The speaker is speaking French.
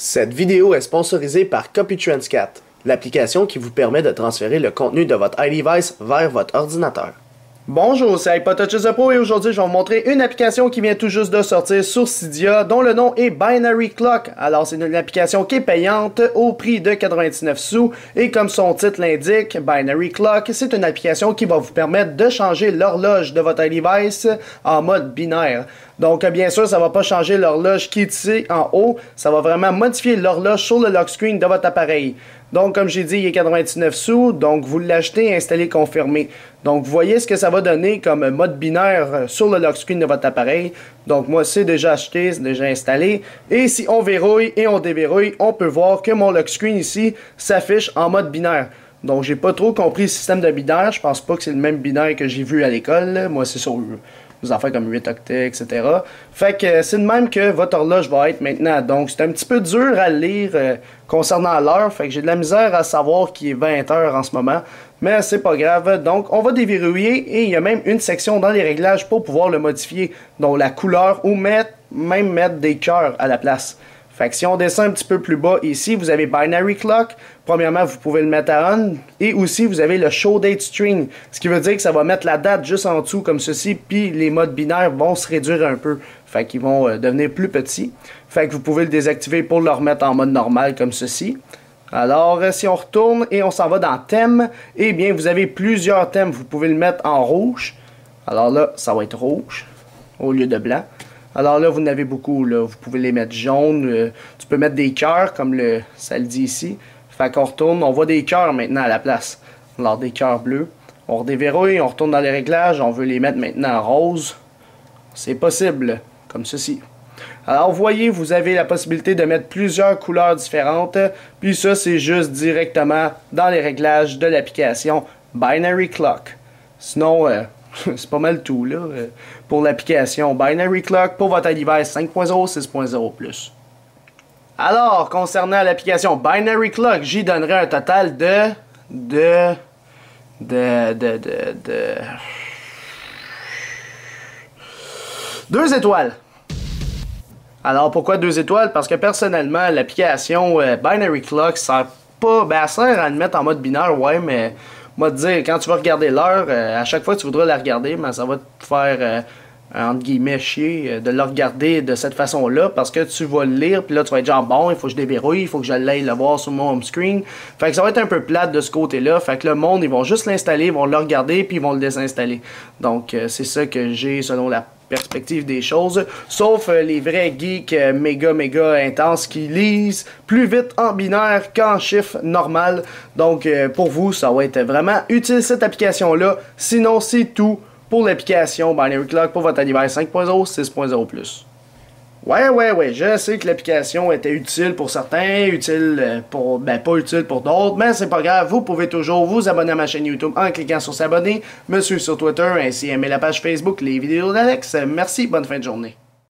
Cette vidéo est sponsorisée par CopyTransCat, l'application qui vous permet de transférer le contenu de votre iDevice vers votre ordinateur. Bonjour, c'est iPodTouchThePro et aujourd'hui je vais vous montrer une application qui vient tout juste de sortir sur Cydia dont le nom est Binary Clock. Alors c'est une application qui est payante au prix de 99 sous et comme son titre l'indique, Binary Clock, c'est une application qui va vous permettre de changer l'horloge de votre iDevice en mode binaire. Donc bien sûr, ça ne va pas changer l'horloge qui est ici en haut, ça va vraiment modifier l'horloge sur le lock screen de votre appareil. Donc comme j'ai dit, il est 99 sous, donc vous l'achetez, installez, confirmé. Donc vous voyez ce que ça va donner comme mode binaire sur le lock screen de votre appareil. Donc moi c'est déjà acheté, c'est déjà installé. Et si on verrouille et on déverrouille, on peut voir que mon lock screen ici s'affiche en mode binaire. Donc j'ai pas trop compris le système de binaire, je pense pas que c'est le même binaire que j'ai vu à l'école. Moi c'est sur des affaires comme 8 octets, etc. Fait que c'est de même que votre horloge va être maintenant. Donc c'est un petit peu dur à lire concernant l'heure. Fait que j'ai de la misère à savoir qu'il est 20 h en ce moment. Mais c'est pas grave. Donc on va déverrouiller et il y a même une section dans les réglages pour pouvoir le modifier. Donc la couleur ou même mettre des cœurs à la place. Fait que si on descend un petit peu plus bas ici, vous avez Binary Clock. Premièrement, vous pouvez le mettre à on. Et aussi, vous avez le Show Date String. Ce qui veut dire que ça va mettre la date juste en dessous comme ceci. Puis les modes binaires vont se réduire un peu. Fait qu'ils vont devenir plus petits. Fait que vous pouvez le désactiver pour le remettre en mode normal comme ceci. Alors, si on retourne et on s'en va dans thème, eh bien, vous avez plusieurs thèmes. Vous pouvez le mettre en rouge. Alors là, ça va être rouge au lieu de blanc. Alors là, vous en avez beaucoup, là. Vous pouvez les mettre jaunes. Tu peux mettre des cœurs, comme ça le dit ici. Fait qu'on retourne, on voit des cœurs maintenant à la place. Alors, des cœurs bleus. On redéverrouille, on retourne dans les réglages. On veut les mettre maintenant en rose. C'est possible, comme ceci. Alors, vous voyez, vous avez la possibilité de mettre plusieurs couleurs différentes. Puis ça, c'est juste directement dans les réglages de l'application Binary Clock. Sinon, c'est pas mal tout là pour l'application Binary Clock pour votre iDevice 5.0, 6.0+. Alors, concernant l'application Binary Clock, j'y donnerai un total de 2 étoiles. Alors, pourquoi 2 étoiles? Parce que personnellement, l'application Binary Clock sert pas... Ben, elle sert à le mettre en mode binaire, ouais, mais... Moi, te dire, quand tu vas regarder l'heure, à chaque fois que tu voudras la regarder, mais ça va te faire, entre guillemets, chier de la regarder de cette façon-là, parce que tu vas le lire, puis là, tu vas être genre, bon, il faut que je déverrouille, il faut que je l'aille le voir sur mon home screen. Fait que ça va être un peu plate de ce côté-là. Fait que le monde, ils vont juste l'installer, ils vont le regarder, puis ils vont le désinstaller. Donc, c'est ça que j'ai selon la perspective des choses, sauf les vrais geeks méga intenses qui lisent plus vite en binaire qu'en chiffre normal. Donc pour vous, ça va être vraiment utile cette application-là. Sinon, c'est tout pour l'application Binary Clock pour votre iDevice 5.0, 6.0+. Ouais, je sais que l'application était utile pour certains, utile pour, pas utile pour d'autres, mais c'est pas grave, vous pouvez toujours vous abonner à ma chaîne YouTube en cliquant sur s'abonner, me suivre sur Twitter, ainsi aimer la page Facebook, les vidéos d'Alex. Merci, bonne fin de journée.